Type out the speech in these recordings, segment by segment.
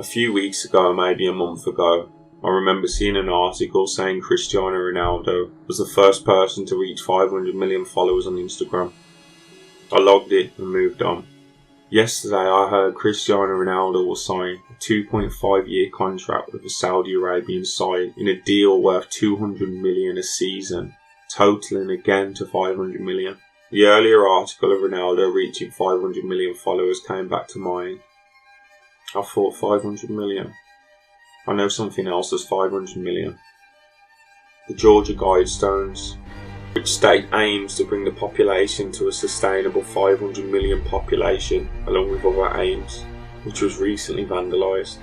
A few weeks ago, maybe a month ago, I remember seeing an article saying Cristiano Ronaldo was the first person to reach 500 million followers on Instagram. I logged it and moved on. Yesterday I heard Cristiano Ronaldo will sign a 2.5-year contract with the Saudi Arabian side in a deal worth 200 million a season, totaling again to 500 million. The earlier article of Ronaldo reaching 500 million followers came back to mind. I thought 500 million. I know something else as 500 million. The Georgia Guidestones, which state aims to bring the population to a sustainable 500 million population along with other aims, which was recently vandalised.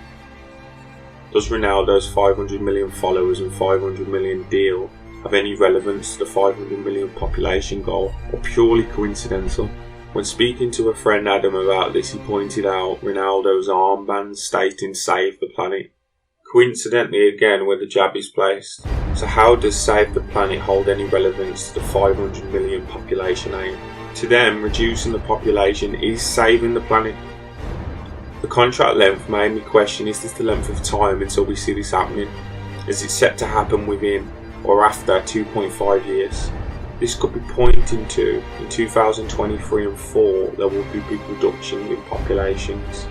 Does Ronaldo's 500 million followers and 500 million deal have any relevance to the 500 million population goal, or purely coincidental? When speaking to a friend Adam about this, he pointed out Ronaldo's armband stating "Save the Planet." Coincidentally again where the jab is placed. So how does Save the Planet hold any relevance to the 500 million population aim? To them, reducing the population is saving the planet. The contract length made me question, is this the length of time until we see this happening? Is it set to happen within or after 2.5 years? This could be pointing to, in 2023 and 4, there will be big reduction in populations.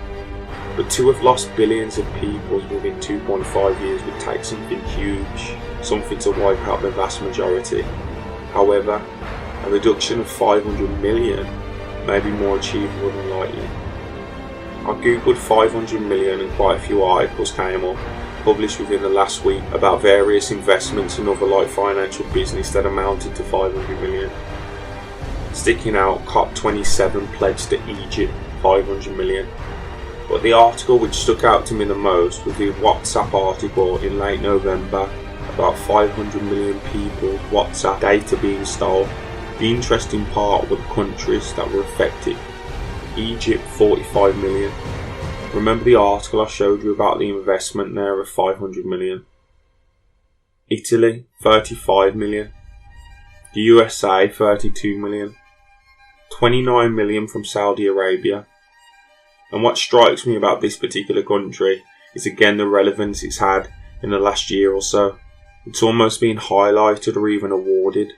But to have lost billions of people within 2.5 years would take something huge, something to wipe out the vast majority. However, a reduction of 500 million may be more achievable than likely. I googled 500 million and quite a few articles came up, published within the last week, about various investments and other like financial business that amounted to 500 million. Sticking out, COP27 pledged to Egypt 500 million. But the article which stuck out to me the most was the WhatsApp article in late November about 500 million people's WhatsApp data being stolen. The interesting part were the countries that were affected. Egypt 45 million. Remember the article I showed you about the investment there of 500 million? Italy 35 million. The USA 32 million. 29 million from Saudi Arabia. And what strikes me about this particular country is again the relevance it's had in the last year or so. It's almost been highlighted or even awarded.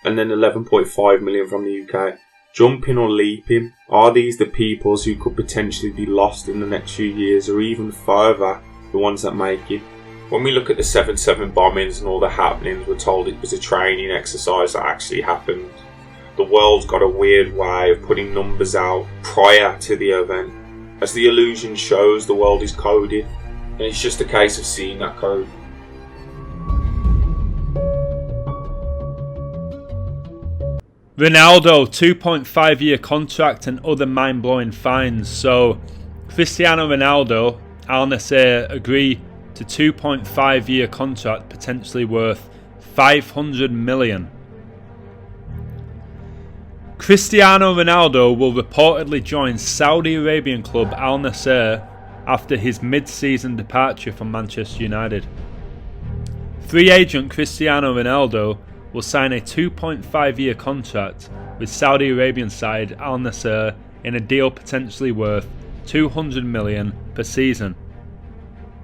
And then 11.5 million from the UK. Jumping or leaping, are these the peoples who could potentially be lost in the next few years, or even further, the ones that make it? When we look at the 7/7 bombings and all the happenings, we're told it was a training exercise that actually happened. The world's got a weird way of putting numbers out prior to the event. As the illusion shows, the world is coded, and it's just a case of seeing that code. Ronaldo, 2.5-year contract and other mind-blowing fines. So, Cristiano Ronaldo, Al Nassr agree to 2.5-year contract potentially worth 500 million. Cristiano Ronaldo will reportedly join Saudi Arabian club Al Nassr after his mid-season departure from Manchester United. Free agent Cristiano Ronaldo will sign a 2.5-year contract with Saudi Arabian side Al Nassr in a deal potentially worth 200 million per season.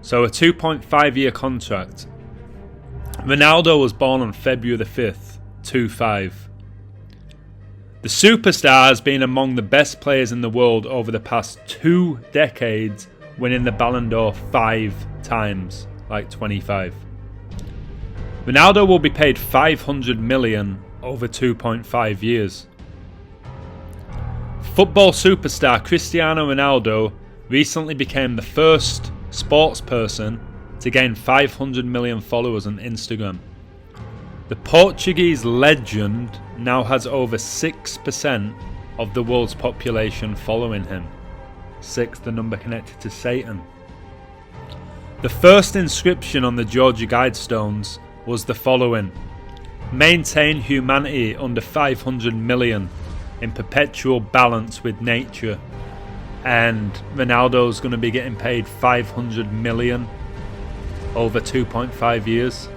So a 2.5-year contract. Ronaldo was born on February the 5th, 2005. The superstar has been among the best players in the world over the past 2 decades, winning the Ballon d'Or 5 times, like 25. Ronaldo will be paid 500 million over 2.5 years. Football superstar Cristiano Ronaldo recently became the first sports person to gain 500 million followers on Instagram. The Portuguese legend now has over 6% of the world's population following him. 6, the number connected to Satan. The first inscription on the Georgia Guidestones was the following: maintain humanity under 500 million in perpetual balance with nature. And Ronaldo's going to be getting paid 500 million over 2.5 years.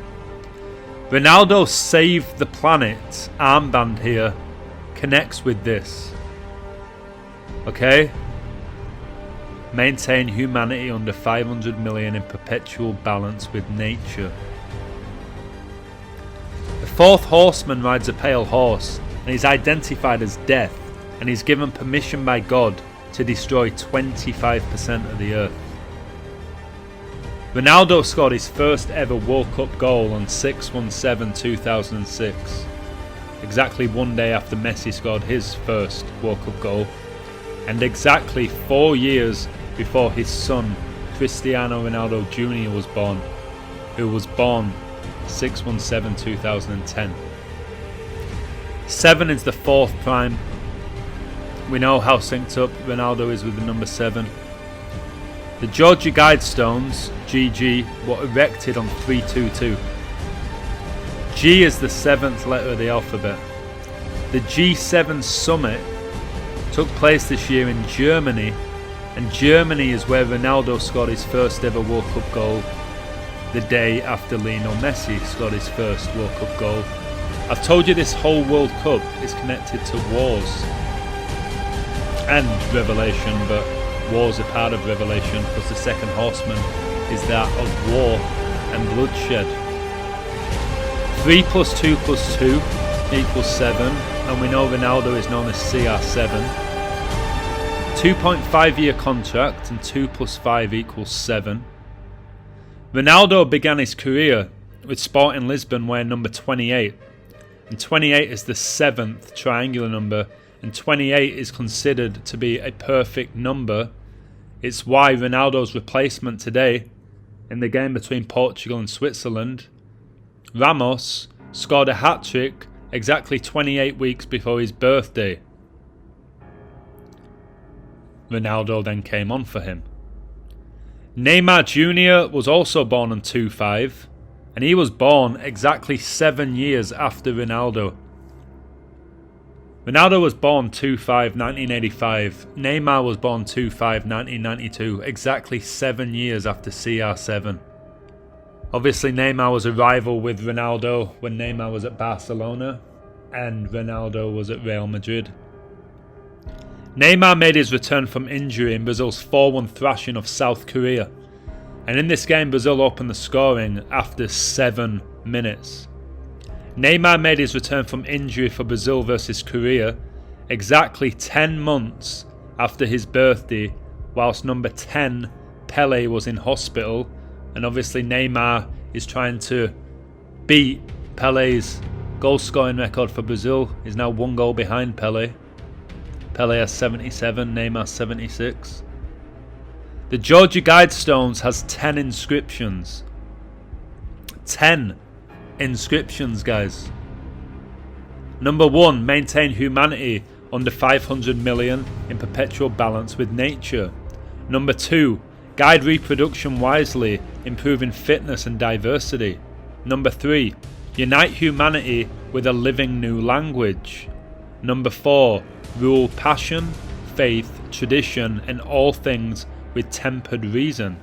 Ronaldo Save the Planet armband here connects with this. Okay? Maintain humanity under 500 million in perpetual balance with nature. The fourth horseman rides a pale horse and is identified as death, and is given permission by God to destroy 25% of the earth. Ronaldo scored his first ever World Cup goal on 6/17/2006, exactly one day after Messi scored his first World Cup goal, and exactly 4 years before his son Cristiano Ronaldo Jr. was born, who was born 6/17/2010. 7 is the fourth prime. We know how synced up Ronaldo is with the number 7. The Georgia Guidestones, GG, were erected on 322. G is the 7th letter of the alphabet. The G7 summit took place this year in Germany, and Germany is where Ronaldo scored his first ever World Cup goal, the day after Lionel Messi scored his first World Cup goal. I've told you this whole World Cup is connected to wars and revelation, but wars are part of revelation because the second horseman is that of war and bloodshed. 3 + 2 + 2 equals 7, and we know Ronaldo is known as CR7. 2.5-year contract, and 2 + 5 equals 7. Ronaldo began his career with Sporting Lisbon wearing number 28, and 28 is the 7th triangular number, and 28 is considered to be a perfect number. It's why Ronaldo's replacement today, in the game between Portugal and Switzerland, Ramos, scored a hat-trick exactly 28 weeks before his birthday. Ronaldo then came on for him. Neymar Jr. was also born on 2/5, and he was born exactly 7 years after Ronaldo. Ronaldo was born 2/5/1985. Neymar was born 2/5/1992, exactly 7 years after CR7. Obviously, Neymar was a rival with Ronaldo when Neymar was at Barcelona and Ronaldo was at Real Madrid. Neymar made his return from injury in Brazil's 4-1 thrashing of South Korea, and in this game Brazil opened the scoring after 7 minutes. Neymar made his return from injury for Brazil versus Korea exactly 10 months after his birthday, whilst number 10 Pele was in hospital, and obviously Neymar is trying to beat Pele's goal scoring record for Brazil. He's now 1 goal behind Pele. Pele has 77, Neymar 76. The Georgia Guidestones has 10 inscriptions. 10 inscriptions, guys. Number 1, maintain humanity under 500 million in perpetual balance with nature. Number 2, guide reproduction wisely, improving fitness and diversity. Number 3, unite humanity with a living new language. Number 4, rule passion, faith, tradition, and all things with tempered reason.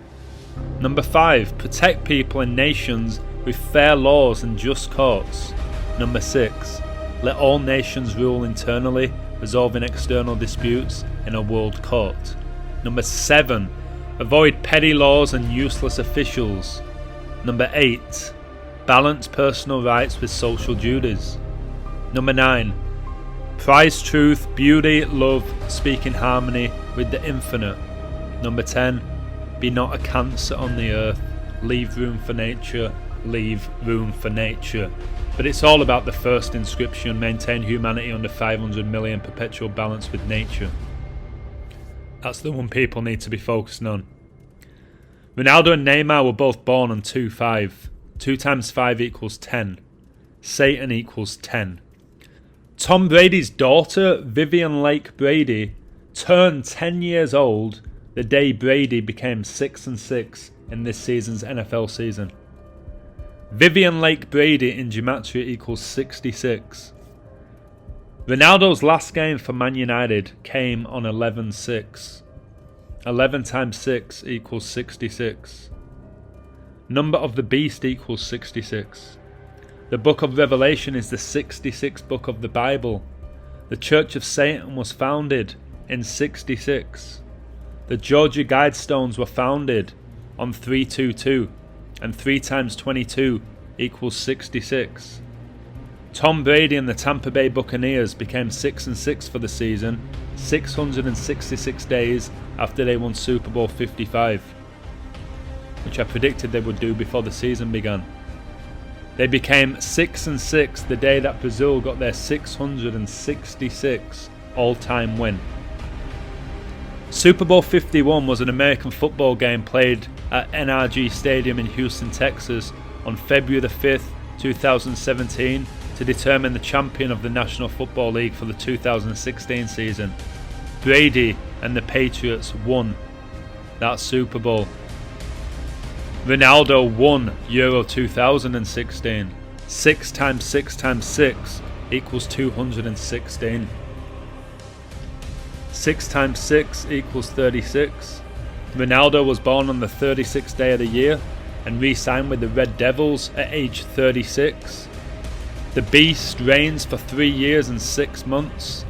Number 5, protect people and nations with fair laws and just courts. Number 6, let all nations rule internally, resolving external disputes in a world court. Number 7, avoid petty laws and useless officials. Number 8, balance personal rights with social duties. Number 9, prize truth, beauty, love, speak in harmony with the infinite. Number 10, be not a cancer on the earth, leave room for nature, leave room for nature. But it's all about the first inscription, maintain humanity under 500 million perpetual balance with nature. That's the one people need to be focusing on. Ronaldo and Neymar were both born on 2/5. 2 times 5 equals 10. Satan equals 10. Tom Brady's daughter, Vivian Lake Brady, turned 10 years old the day Brady became 6-6 in this season's NFL season. Vivian Lake Brady in gematria equals 66. Ronaldo's last game for Man United came on 11/6. 11 times 6 equals 66. Number of the beast equals 66. The book of Revelation is the 66th book of the Bible. The Church of Satan was founded in 66. The Georgia Guidestones were founded on 322, and 3 times 22 equals 66. Tom Brady and the Tampa Bay Buccaneers became 6-6 for the season, 666 days after they won Super Bowl 55, which I predicted they would do before the season began. They became 6-6 the day that Brazil got their 666 all-time win. Super Bowl 51 was an American football game played at NRG Stadium in Houston, Texas on February the 5th, 2017 to determine the champion of the National Football League for the 2016 season. Brady and the Patriots won that Super Bowl. Ronaldo won Euro 2016. 6 times 6 times 6 equals 216. 6 times 6 equals 36. Ronaldo was born on the 36th day of the year and re-signed with the Red Devils at age 36. The Beast reigns for 3 years and 6 months.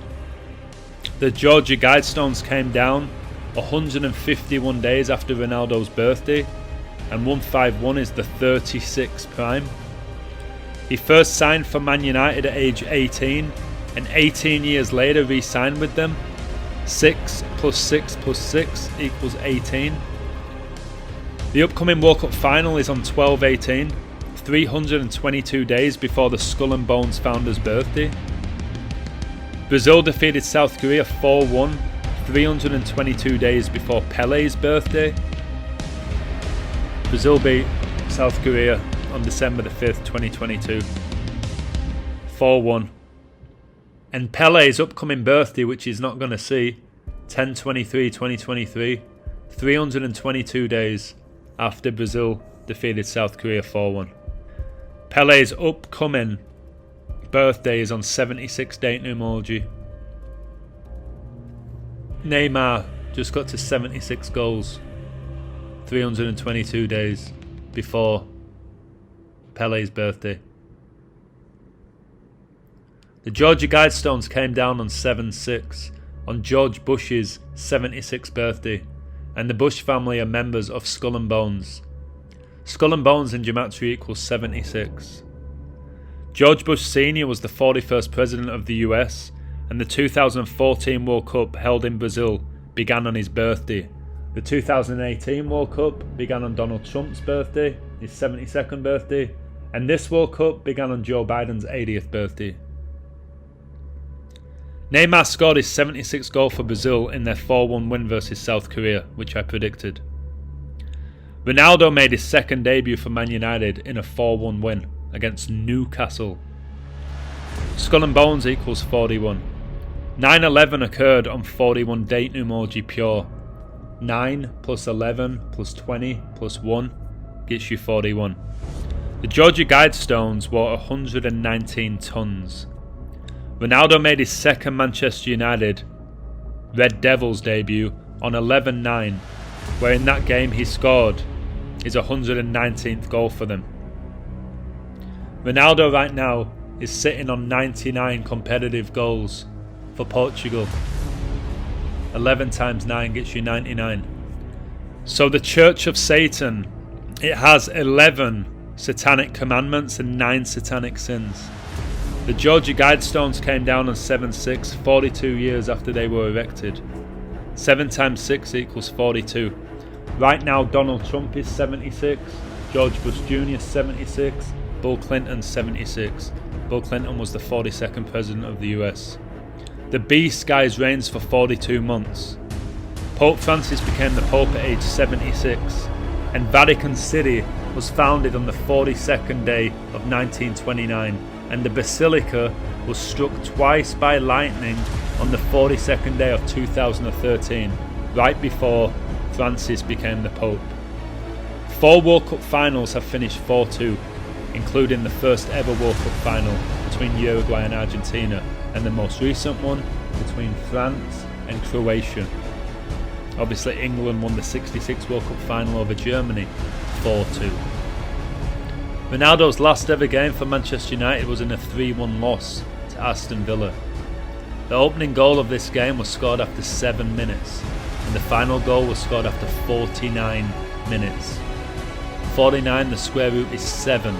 The Georgia Guidestones came down 151 days after Ronaldo's birthday, and 151 is the 36th prime. He first signed for Man United at age 18, and 18 years later re-signed with them. 6 plus 6 plus 6 equals 18. The upcoming World Cup final is on 12/18, 322 days before the Skull and Bones founder's birthday. Brazil defeated South Korea 4-1, 322 days before Pele's birthday. Brazil beat South Korea on December the 5th, 2022. 4-1. And Pele's upcoming birthday, which he's not going to see, 10/23/2023, 322 days after Brazil defeated South Korea 4-1. Pele's upcoming birthday is on 76 date numerology. Neymar just got to 76 goals, 322 days before Pele's birthday. The Georgia Guidestones came down on 7/6 on George Bush's 76th birthday, and the Bush family are members of Skull and Bones. Skull and Bones in gematria equals 76. George Bush Sr. was the 41st president of the US, and the 2014 World Cup held in Brazil began on his birthday. The 2018 World Cup began on Donald Trump's birthday, his 72nd birthday, and this World Cup began on Joe Biden's 80th birthday. Neymar scored his 76th goal for Brazil in their 4-1 win versus South Korea, which I predicted. Ronaldo made his second debut for Man United in a 4-1 win against Newcastle. Skull and Bones equals 41. 9/11 occurred on 41 date numerology pure. 9 plus 11 plus 20 plus 1 gets you 41. The Georgia Guidestones were 119 tons. Ronaldo made his second Manchester United Red Devils debut on 11/9, where in that game he scored his 119th goal for them. Ronaldo right now is sitting on 99 competitive goals for Portugal. 11 times 9 gets you 99. So the Church of Satan, it has 11 satanic commandments and 9 satanic sins. The Georgia Guidestones came down on 7/6, 42 years after they were erected. 7 times 6 equals 42. Right now Donald Trump is 76, George Bush Jr. 76, Bill Clinton 76. Bill Clinton was the 42nd president of the US. The Beast Guys reigns for 42 months. Pope Francis became the Pope at age 76, and Vatican City was founded on the 42nd day of 1929, and the Basilica was struck twice by lightning on the 42nd day of 2013, right before Francis became the Pope. 4 World Cup finals have finished 4-2, including the first ever World Cup final between Uruguay and Argentina, and the most recent one between France and Croatia. Obviously England won the 66 World Cup final over Germany 4-2. Ronaldo's last ever game for Manchester United was in a 3-1 loss to Aston Villa. The opening goal of this game was scored after 7 minutes. and the final goal was scored after 49 minutes. 49, the square root is 7.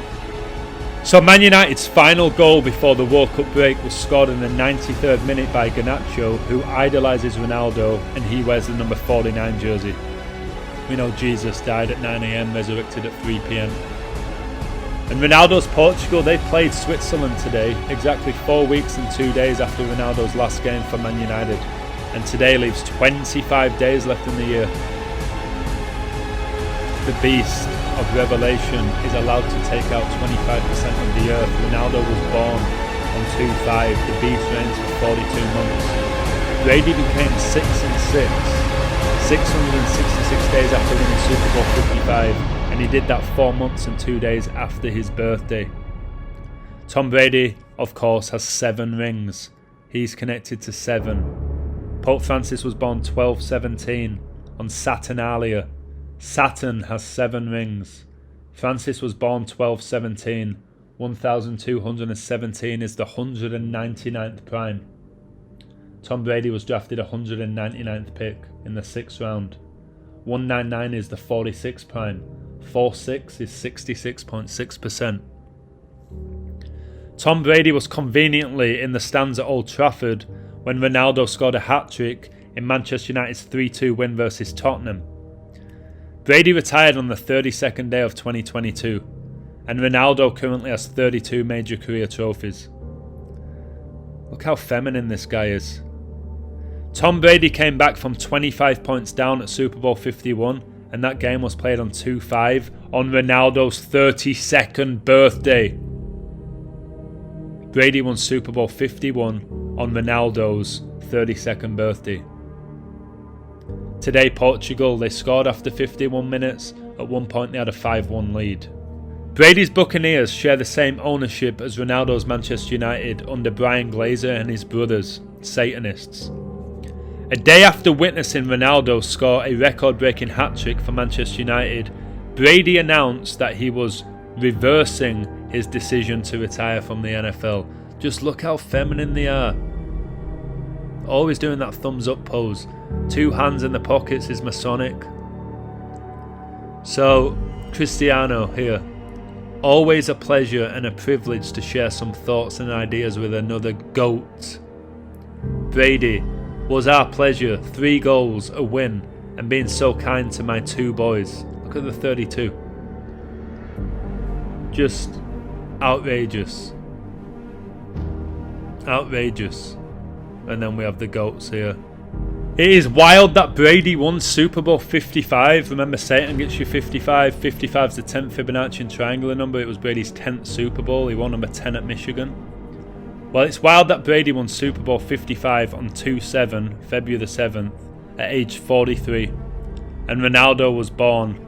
So Man United's final goal before the World Cup break was scored in the 93rd minute by Garnacho, who idolises Ronaldo, and he wears the number 49 jersey. We know Jesus died at 9 AM, resurrected at 3 PM. And Ronaldo's Portugal, they played Switzerland today, exactly 4 weeks and 2 days after Ronaldo's last game for Man United. And today leaves 25 days left in the year. The beast of Revelation is allowed to take out 25% of the earth. Ronaldo was born on 2/5. The beast reigns for 42 months. Brady became 6-6, 666 days after winning Super Bowl 55, and he did that 4 months and 2 days after his birthday. Tom Brady, of course, has 7 rings. He's connected to 7. Pope Francis was born 1217 on Saturnalia. Saturn has 7 rings. Francis was born 1217. 1217 is the 199th prime. Tom Brady was drafted 199th pick in the 6th round. 199 is the 46th prime. 46 is 66.6%. Tom Brady was conveniently in the stands at Old Trafford when Ronaldo scored a hat-trick in Manchester United's 3-2 win versus Tottenham. Brady retired on the 32nd day of 2022, and Ronaldo currently has 32 major career trophies. Look how feminine this guy is. Tom Brady came back from 25 points down at Super Bowl 51, and that game was played on 2/5 on Ronaldo's 32nd birthday. Brady won Super Bowl 51 on Ronaldo's 32nd birthday. Today, Portugal, they scored after 51 minutes. At one point, they had a 5-1 lead. Brady's Buccaneers share the same ownership as Ronaldo's Manchester United under Brian Glazer and his brothers, Satanists. A day after witnessing Ronaldo score a record-breaking hat-trick for Manchester United, Brady announced that he was reversing his decision to retire from the NFL. Just look how feminine they are. Always doing that thumbs up pose. 2 hands in the pockets is Masonic. So, Cristiano here. Always a pleasure and a privilege to share some thoughts and ideas with another GOAT. Brady, was our pleasure. 3 goals, a win, and being so kind to my 2 boys. Look at the 32. Just outrageous. Outrageous. And then we have the GOATs here. It is wild that Brady won Super Bowl 55. Remember, Satan gets you 55. 55 is the 10th Fibonacci triangular number. It was Brady's 10th Super Bowl. He won number 10 at Michigan. Well, it's wild that Brady won Super Bowl 55 on 2/7, February the 7th, at age 43. And Ronaldo was born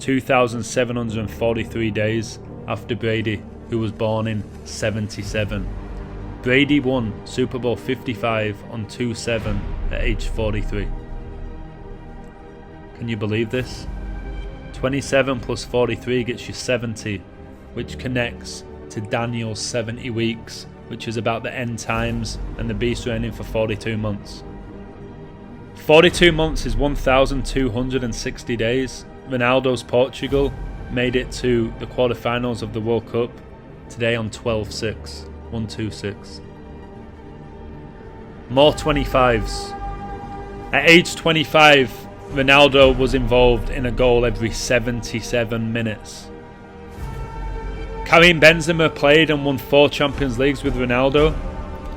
2,743 days after Brady, who was born in 77. Brady won Super Bowl 55 on 2/7 at age 43. Can you believe this? 27 plus 43 gets you 70, which connects to Daniel's 70 weeks, which is about the end times, and the beast reigning for 42 months. 42 months is 1,260 days. Ronaldo's Portugal made it to the quarterfinals of the World Cup today on 12/6. 126. More 25s. At age 25, Ronaldo was involved in a goal every 77 minutes. Karim Benzema played and won 4 Champions Leagues with Ronaldo,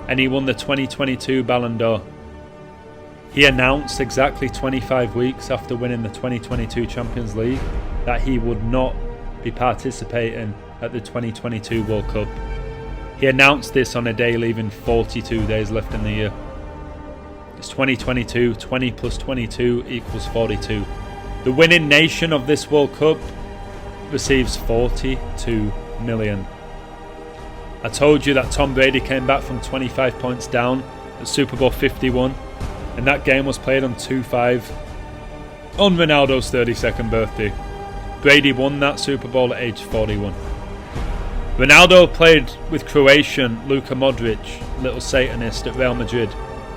and he won the 2022 Ballon d'Or. He announced exactly 25 weeks after winning the 2022 Champions League that he would not be participating at the 2022 World Cup. He announced this on a day leaving 42 days left in the year. It's 2022, 20 plus 22 equals 42. The winning nation of this World Cup receives 42 million. I told you that Tom Brady came back from 25 points down at Super Bowl 51, and that game was played on 2/5 on Ronaldo's 32nd birthday. Brady won that Super Bowl at age 41. Ronaldo played with Croatian Luka Modric, little Satanist, at Real Madrid,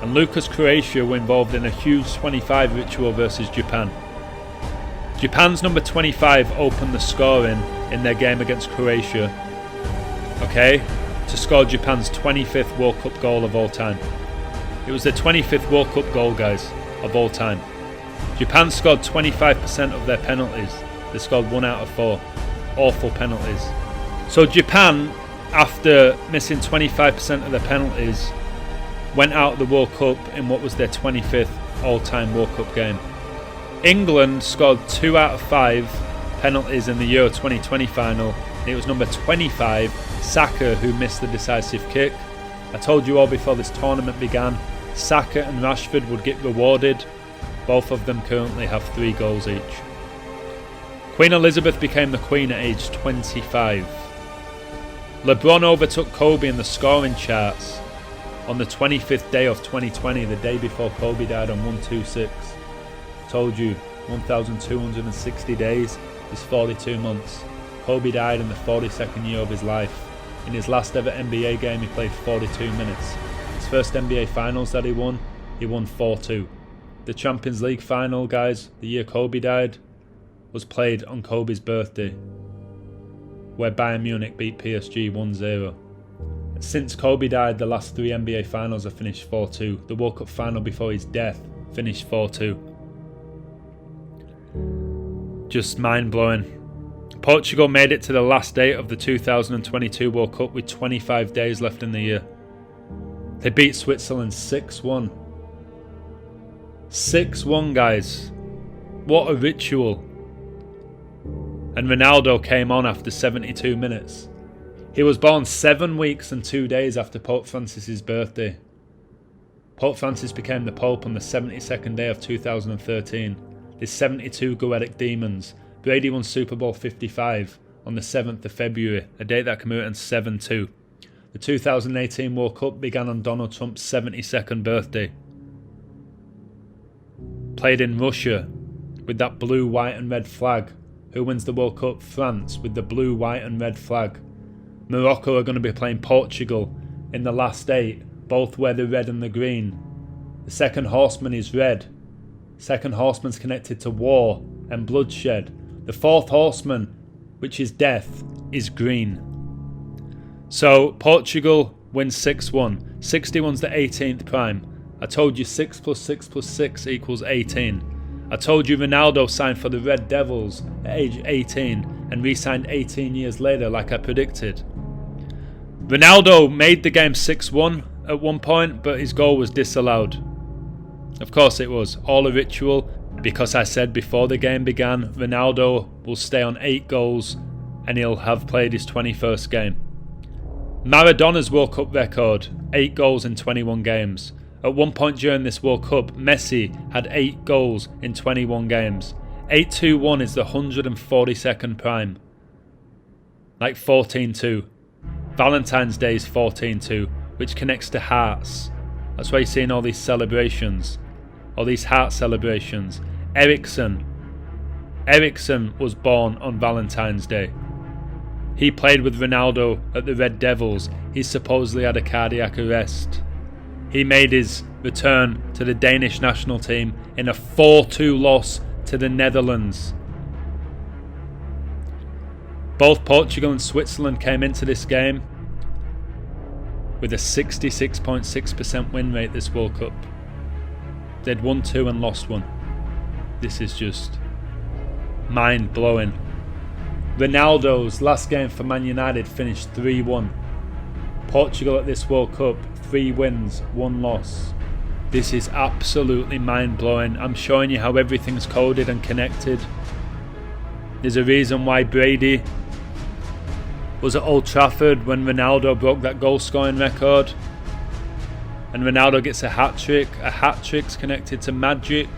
and Lucas Croatia were involved in a huge 25 ritual versus Japan. Japan's number 25 opened the scoring in their game against Croatia, to score Japan's 25th World Cup goal of all time. It was their 25th World Cup goal, guys, of all time. Japan scored 25% of their penalties. They scored 1 out of 4. Awful penalties. So Japan, after missing 25% of their penalties, went out of the World Cup in what was their 25th all-time World Cup game. England scored 2 out of 5 penalties in the Euro 2020 final. It was number 25, Saka, who missed the decisive kick. I told you all before this tournament began, Saka and Rashford would get rewarded. Both of them currently have 3 goals each. Queen Elizabeth became the Queen at age 25. LeBron overtook Kobe in the scoring charts on the 25th day of 2020, the day before Kobe died on 126. Told you, 1,260 days is 42 months. Kobe died in the 42nd year of his life. In his last ever NBA game, he played 42 minutes. His first NBA finals that he won 4-2. The Champions League final, guys, the year Kobe died, was played on Kobe's birthday, where Bayern Munich beat PSG 1-0. Since Kobe died, the last 3 NBA finals have finished 4-2. The World Cup final before his death finished 4-2. Just mind-blowing. Portugal made it to the last day of the 2022 World Cup with 25 days left in the year. They beat Switzerland 6-1. 6-1, guys. What a ritual. And Ronaldo came on after 72 minutes. He was born 7 weeks and 2 days after Pope Francis's birthday. Pope Francis became the Pope on the 72nd day of 2013. His 72 goetic demons. Brady won Super Bowl 55 on the 7th of February, a date that commemorates 7-2. The 2018 World Cup began on Donald Trump's 72nd birthday. Played in Russia with that blue, white and red flag. Who wins the World Cup? France with the blue, white and red flag. Morocco are going to be playing Portugal in the last 8. Both wear the red and the green. The second horseman is red. Second horseman's connected to war and bloodshed. The fourth horseman, which is death, is green. So Portugal wins 6-1. 61's the 18th prime. I told you 6 + 6 + 6 equals 18. I told you Ronaldo signed for the Red Devils at age 18 and re-signed 18 years later like I predicted. Ronaldo made the game 6-1 at one point, but his goal was disallowed. Of course it was, all a ritual, because I said before the game began, Ronaldo will stay on 8 goals and he'll have played his 21st game. Maradona's World Cup record, 8 goals in 21 games. At one point during this World Cup, Messi had 8 goals in 21 games. 8-2-1 is the 142nd prime. Like 14-2. Valentine's Day is 14-2, which connects to hearts. That's why you're seeing all these celebrations. All these heart celebrations. Ericsson was born on Valentine's Day. He played with Ronaldo at the Red Devils. He supposedly had a cardiac arrest. He made his return to the Danish national team in a 4-2 loss to the Netherlands. Both Portugal and Switzerland came into this game with a 66.6% win rate this World Cup. They'd won 2 and lost 1. This is just mind-blowing. Ronaldo's last game for Man United finished 3-1. Portugal at this World Cup, 3 wins, 1 loss. This is absolutely mind-blowing. I'm showing you how everything's coded and connected. There's a reason why Brady was at Old Trafford when Ronaldo broke that goal-scoring record. And Ronaldo gets a hat-trick. A hat-trick's connected to magic.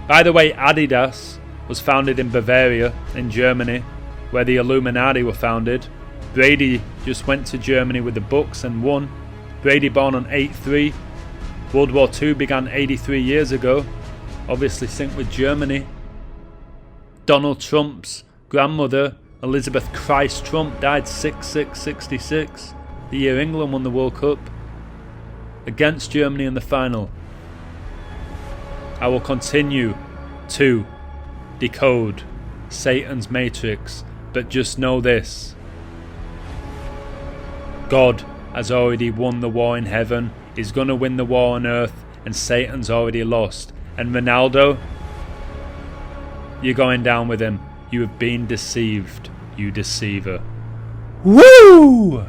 By the way, Adidas was founded in Bavaria, in Germany, where the Illuminati were founded. Brady just went to Germany with the Bucks and won. Brady born on 8-3. World War II began 83 years ago. Obviously synced with Germany. Donald Trump's grandmother, Elizabeth Christ Trump, died 6-6-66, the year England won the World Cup against Germany in the final. I will continue to decode Satan's matrix, but just know this: God has already won the war in heaven, he's gonna win the war on earth, and Satan's already lost. And Ronaldo, you're going down with him. You have been deceived, you deceiver. Woo!